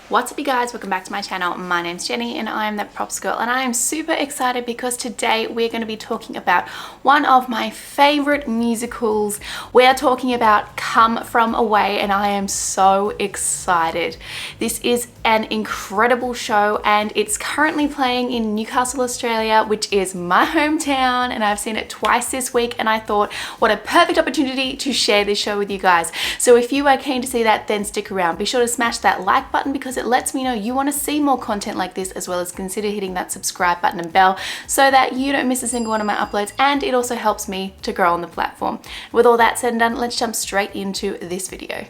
What's up you guys, welcome back to my channel. My name's Jenny and I am that props girl, and I am super excited because today we're going to be talking about one of my favorite musicals. We're talking about Come From Away and I am so excited. This is an incredible show and it's currently playing in Newcastle, Australia, which is my hometown, and I've seen it twice this week and I thought what a perfect opportunity to share this show with you guys. So if you are keen to see that, then stick around. Be sure to smash that like button because it lets me know you want to see more content like this, as well as consider hitting that subscribe button and bell so that you don't miss a single one of my uploads, and it also helps me to grow on the platform. With all that said and done, let's jump straight into this video.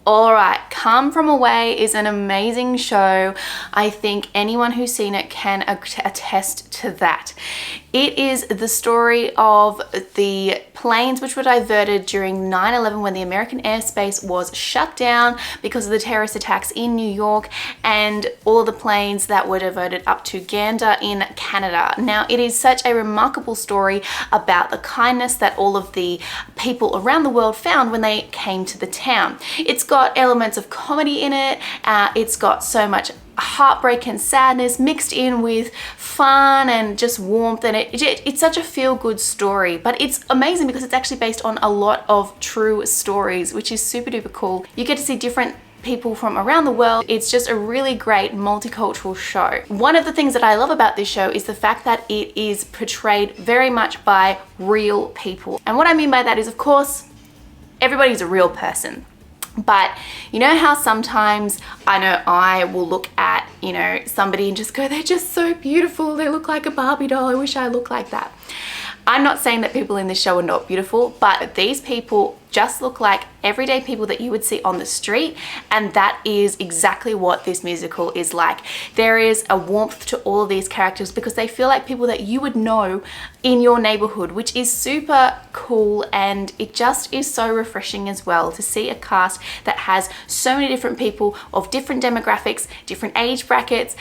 Alright, Come From Away is an amazing show. I think anyone who's seen it can attest to that. It is the story of the planes which were diverted during 9/11 when the American airspace was shut down because of the terrorist attacks in New York, and all the planes that were diverted up to Gander in Canada. Now, it is such a remarkable story about the kindness that all of the people around the world found when they came to the town. It's got elements of comedy in it. It's got so much heartbreak and sadness mixed in with fun and just warmth, and it's such a feel-good story. But it's amazing because it's actually based on a lot of true stories, which is super duper cool. You get to see different people from around the world. It's just a really great multicultural show. One of the things that I love about this show is the fact that it is portrayed very much by real people. And what I mean by that is, of course, everybody's a real person. But you know how sometimes I will look at, somebody and just go, they're just so beautiful. They look like a Barbie doll. I wish I looked like that. I'm not saying that people in this show are not beautiful, but these people just look like everyday people that you would see on the street, and that is exactly what this musical is like. There is a warmth to all of these characters because they feel like people that you would know in your neighborhood, which is super cool, and it just is so refreshing as well to see a cast that has so many different people of different demographics, different age brackets,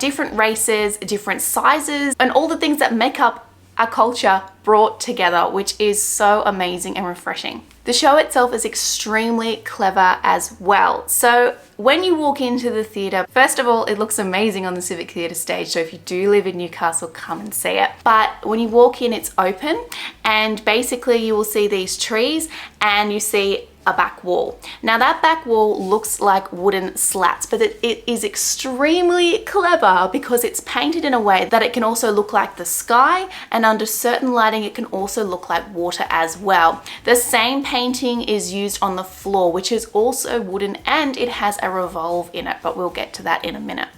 different races, different sizes, and all the things that make up a culture brought together, which is so amazing and refreshing. The show itself is extremely clever as well. So when you walk into the theatre, first of all, it looks amazing on the Civic Theatre stage. So if you do live in Newcastle, come and see it. But when you walk in, it's open, and basically you will see these trees and you see a back wall. Now that back wall looks like wooden slats, but it is extremely clever because it's painted in a way that it can also look like the sky, and under certain lighting it can also look like water as well. The same painting is used on the floor, which is also wooden, and it has a revolve in it, but we'll get to that in a minute.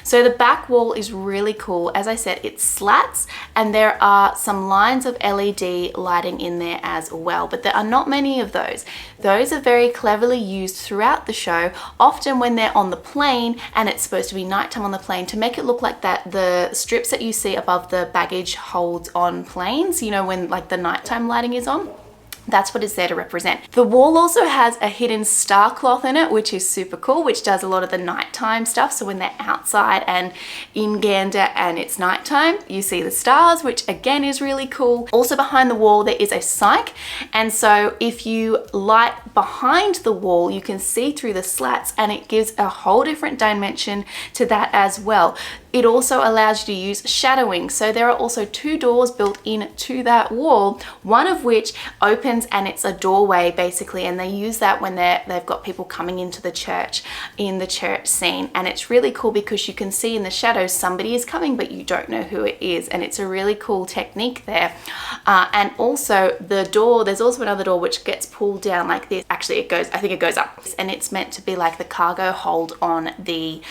So the back wall is really cool. As I said, it's slats, and there are some lines of LED lighting in there as well, but there are not many of those. Those are very cleverly used throughout the show, often when they're on the plane and it's supposed to be nighttime on the plane, to make it look like that the strips that you see above the baggage holds on planes, when like the nighttime lighting is on. That's what it's there to represent. The wall also has a hidden star cloth in it, which is super cool, which does a lot of the nighttime stuff. So when they're outside and in Gander and it's nighttime, you see the stars, which again is really cool. Also behind the wall, there is a cyc. And so if you light behind the wall, you can see through the slats, and it gives a whole different dimension to that as well. It also allows you to use shadowing. So there are also two doors built into that wall, one of which opens and it's a doorway basically, and they use that when they've got people coming into the church, in the church scene. And it's really cool because you can see in the shadows somebody is coming, but you don't know who it is, and it's a really cool technique there. And also the door, there's also another door which gets pulled down like this. Actually, I think it goes up, and it's meant to be like the cargo hold on the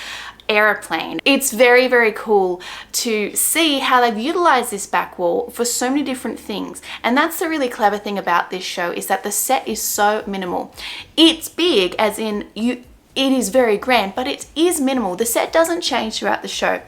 airplane. It's very, very cool to see how they've utilized this back wall for so many different things. And that's the really clever thing about this show, is that the set is so minimal. It's big, as in it is very grand, but it is minimal. The set doesn't change throughout the show.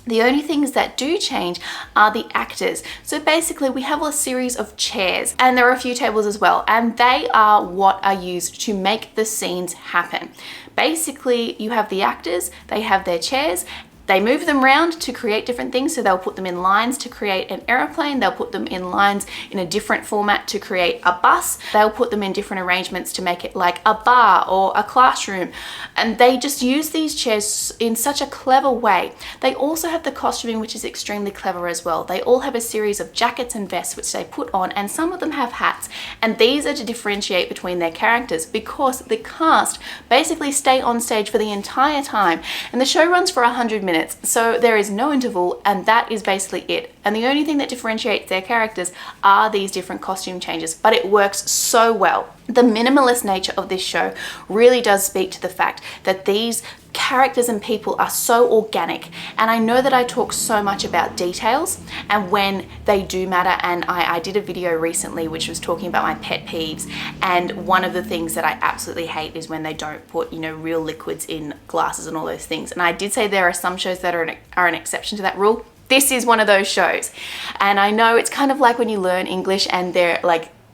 The only things that do change are the actors. So basically we have a series of chairs, and there are a few tables as well, and they are what are used to make the scenes happen. Basically you have the actors, they have their chairs, They move them around to create different things. So they'll put them in lines to create an aeroplane. They'll put them in lines in a different format to create a bus. They'll put them in different arrangements to make it like a bar or a classroom. And they just use these chairs in such a clever way. They also have the costuming, which is extremely clever as well. They all have a series of jackets and vests which they put on, and some of them have hats. And these are to differentiate between their characters, because the cast basically stay on stage for the entire time. And the show runs for 100 minutes. So there is no interval, and that is basically it. And the only thing that differentiates their characters are these different costume changes, but it works so well. The minimalist nature of this show really does speak to the fact that these characters and people are so organic. And I know that I talk so much about details and when they do matter, and I did a video recently which was talking about my pet peeves, and one of the things that I absolutely hate is when they don't put, you know, real liquids in glasses and all those things. And I did say there are some shows that are an exception to that rule. This is one of those shows. And I know it's kind of like when you learn English and there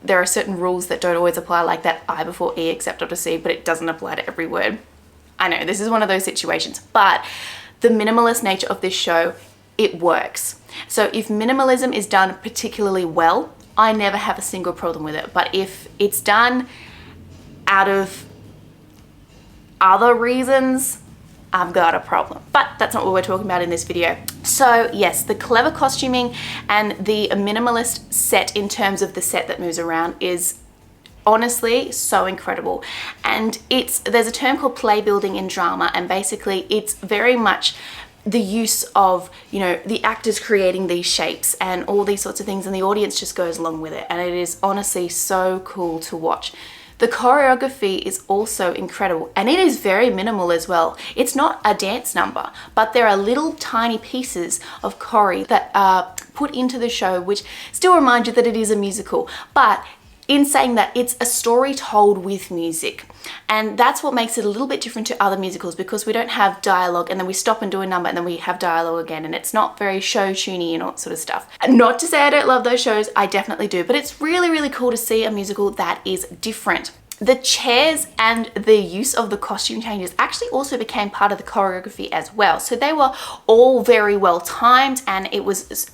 are certain rules that don't always apply, like that I before E except after C, but it doesn't apply to every word. I know this is one of those situations, but the minimalist nature of this show, it works. So if minimalism is done particularly well, I never have a single problem with it. But if it's done out of other reasons, I've got a problem. But that's not what we're talking about in this video. So yes, the clever costuming and the minimalist set in terms of the set that moves around is honestly so incredible. And there's a term called play building in drama, and basically it's very much the use of, you know, the actors creating these shapes and all these sorts of things, and the audience just goes along with it. And it is honestly so cool to watch. The choreography is also incredible, and it is very minimal as well. It's not a dance number, but there are little tiny pieces of choreo that are put into the show which still remind you that it is a musical, but in saying that, it's a story told with music. And that's what makes it a little bit different to other musicals, because we don't have dialogue and then we stop and do a number and then we have dialogue again, and it's not very show tuney and all that sort of stuff. Not to say I don't love those shows, I definitely do, but it's really, really cool to see a musical that is different. The chairs and the use of the costume changes actually also became part of the choreography as well. So they were all very well timed, and it was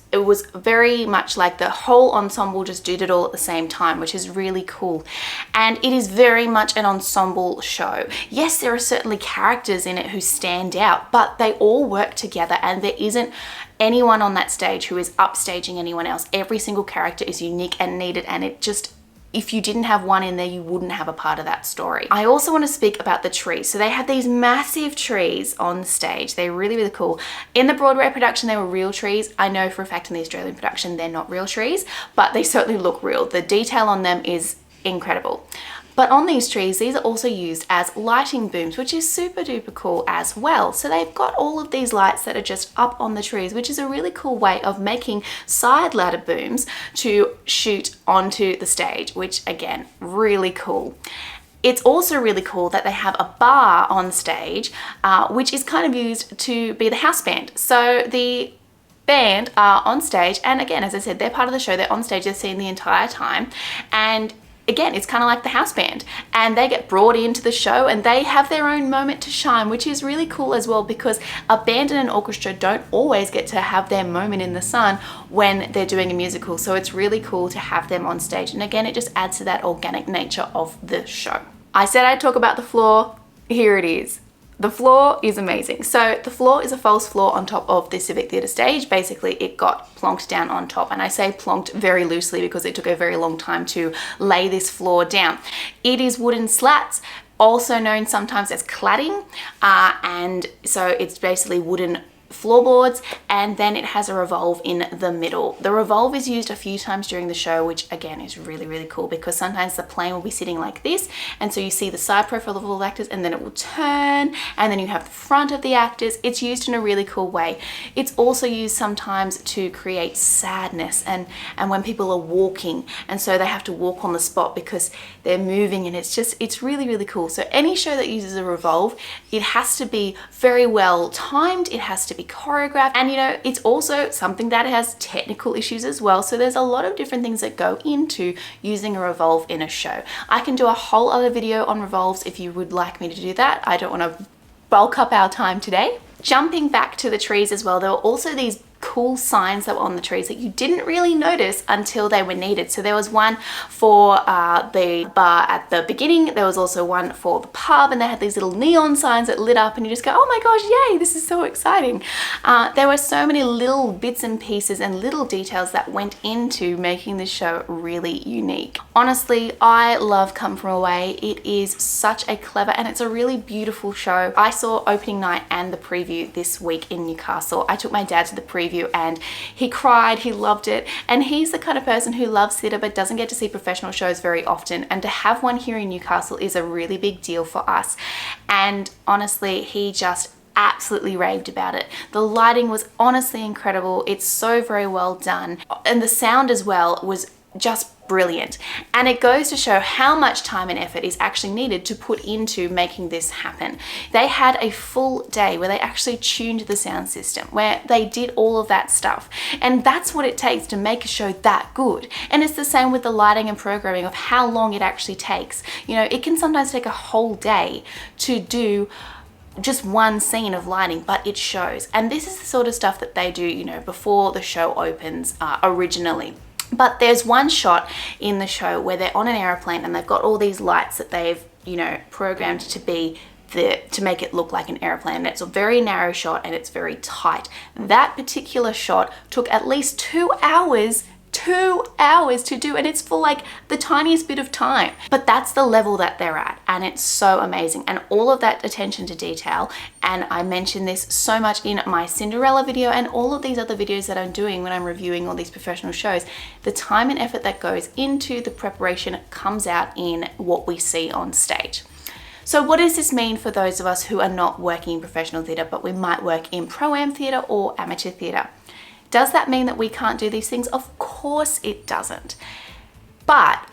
very much like the whole ensemble just did it all at the same time, which is really cool. And it is very much an ensemble show. Yes, there are certainly characters in it who stand out, but they all work together, and there isn't anyone on that stage who is upstaging anyone else. Every single character is unique and needed, and it just, if you didn't have one in there, you wouldn't have a part of that story. I also want to speak about the trees. So they have these massive trees on stage. They're really, really cool. In the Broadway production, they were real trees. I know for a fact in the Australian production, they're not real trees, but they certainly look real. The detail on them is incredible. But on these trees, these are also used as lighting booms, which is super duper cool as well. So they've got all of these lights that are just up on the trees, which is a really cool way of making side ladder booms to shoot onto the stage, which again, really cool. It's also really cool that they have a bar on stage, which is kind of used to be the house band. So the band are on stage, and again, as I said, they're part of the show. They're on stage, they're seen the entire time, and again, it's kind of like the house band, and they get brought into the show and they have their own moment to shine, which is really cool as well, because a band and an orchestra don't always get to have their moment in the sun when they're doing a musical. So it's really cool to have them on stage. And again, it just adds to that organic nature of the show. I said I'd talk about the floor. Here it is. The floor is amazing. So the floor is a false floor on top of the Civic Theatre stage. Basically, it got plonked down on top. And I say plonked very loosely because it took a very long time to lay this floor down. It is wooden slats, also known sometimes as cladding. And so it's basically wooden floorboards, and then it has a revolve in the middle. The revolve is used a few times during the show, which again is really, really cool, because sometimes the plane will be sitting like this, and so you see the side profile of all the actors, and then it will turn, and then you have the front of the actors. It's used in a really cool way. It's also used sometimes to create sadness, and when people are walking, and so they have to walk on the spot because they're moving, and it's really, really cool. So any show that uses a revolve, it has to be very well timed, it has to be choreographed, and you know, it's also something that has technical issues as well. So there's a lot of different things that go into using a revolve in a show. I can do a whole other video on revolves if you would like me to do that. I don't want to bulk up our time today. Jumping back to the trees as well, there were also these cool signs that were on the trees that you didn't really notice until they were needed. So there was one for the bar at the beginning, there was also one for the pub, and they had these little neon signs that lit up and you just go, oh my gosh, yay, this is so exciting. There were so many little bits and pieces and little details that went into making this show really unique. Honestly, I love Come From Away. It is such a clever and it's a really beautiful show. I saw opening night and the preview this week in Newcastle. I took my dad to the preview and he cried, he loved it, and he's the kind of person who loves theatre but doesn't get to see professional shows very often, and to have one here in Newcastle is a really big deal for us. And honestly, he just absolutely raved about it. The lighting was honestly incredible. It's so very well done, and the sound as well was just brilliant. And it goes to show how much time and effort is actually needed to put into making this happen. They had a full day where they actually tuned the sound system, where they did all of that stuff. And that's what it takes to make a show that good. And it's the same with the lighting and programming of how long it actually takes. You know, it can sometimes take a whole day to do just one scene of lighting, but it shows. And this is the sort of stuff that they do, you know, before the show opens originally. But there's one shot in the show where they're on an airplane and they've got all these lights that they've, you know, programmed to be to make it look like an airplane. And it's a very narrow shot and it's very tight. That particular shot took at least 2 hours to do, and it's for like the tiniest bit of time. But that's the level that they're at, and it's so amazing. And all of that attention to detail, and I mentioned this so much in my Cinderella video and all of these other videos that I'm doing when I'm reviewing all these professional shows, the time and effort that goes into the preparation comes out in what we see on stage. So what does this mean for those of us who are not working in professional theatre, but we might work in pro-am theatre or amateur theatre? Does that mean that we can't do these things? Of course it doesn't. But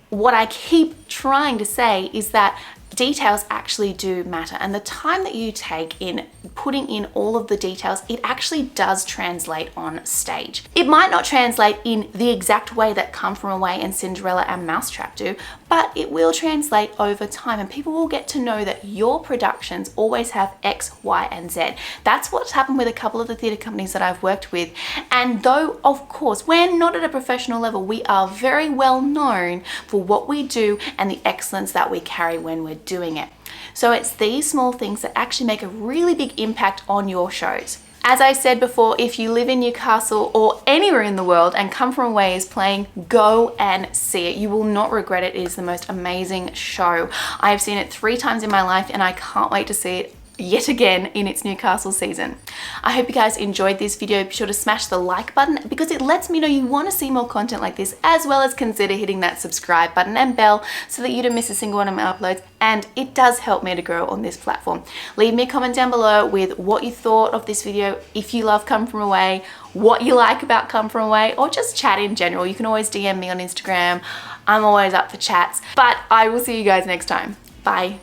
what I keep trying to say is that details actually do matter, and the time that you take in putting in all of the details, it actually does translate on stage. It might not translate in the exact way that Come From Away and Cinderella and Mousetrap do, but it will translate over time, and people will get to know that your productions always have X, Y, and Z. That's what's happened with a couple of the theatre companies that I've worked with. And though, of course, we're not at a professional level, we are very well known for what we do and the excellence that we carry when we're doing it. So it's these small things that actually make a really big impact on your shows. As I said before, if you live in Newcastle or anywhere in the world and Come From Away is playing, go and see it. You will not regret it. It is the most amazing show. I have seen it 3 times in my life and I can't wait to see it yet again in its Newcastle season. I hope you guys enjoyed this video. Be sure to smash the like button because it lets me know you want to see more content like this, as well as consider hitting that subscribe button and bell so that you don't miss a single one of my uploads, and it does help me to grow on this platform. Leave me a comment down below with what you thought of this video, if you love Come From Away, what you like about Come From Away, or just chat in general. You can always DM me on Instagram. I'm always up for chats, but I will see you guys next time. Bye.